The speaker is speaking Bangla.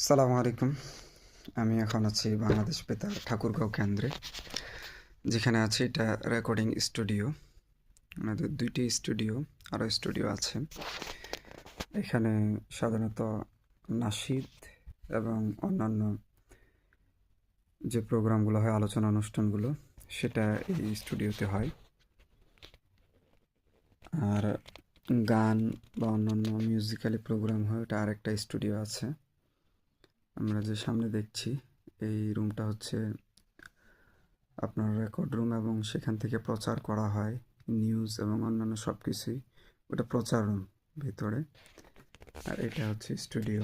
সালামু আলাইকুম। আমি এখন আছি বাংলাদেশ বেতার ঠাকুরগাঁও কেন্দ্রে, যেখানে আছে এটা রেকর্ডিং স্টুডিও। আমাদের 2টি স্টুডিও, আরও স্টুডিও আছে। এখানে সাধারণত নাশিদ এবং অন্যান্য যে প্রোগ্রামগুলো হয়, আলোচনা অনুষ্ঠানগুলো, সেটা এই স্টুডিওতে হয়। আর গান বা অন্যান্য মিউজিক্যালি প্রোগ্রাম হয়, ওটা আরেকটা স্টুডিও আছে। আমরা যে সামনে দেখছি এই রুমটা হচ্ছে আপনার রেকর্ড রুম, এবং সেখান থেকে প্রচার করা হয় নিউজ এবং অন্যান্য সব কিছুই। ওটা প্রচার রুম ভিতরে, আর এটা হচ্ছে স্টুডিও।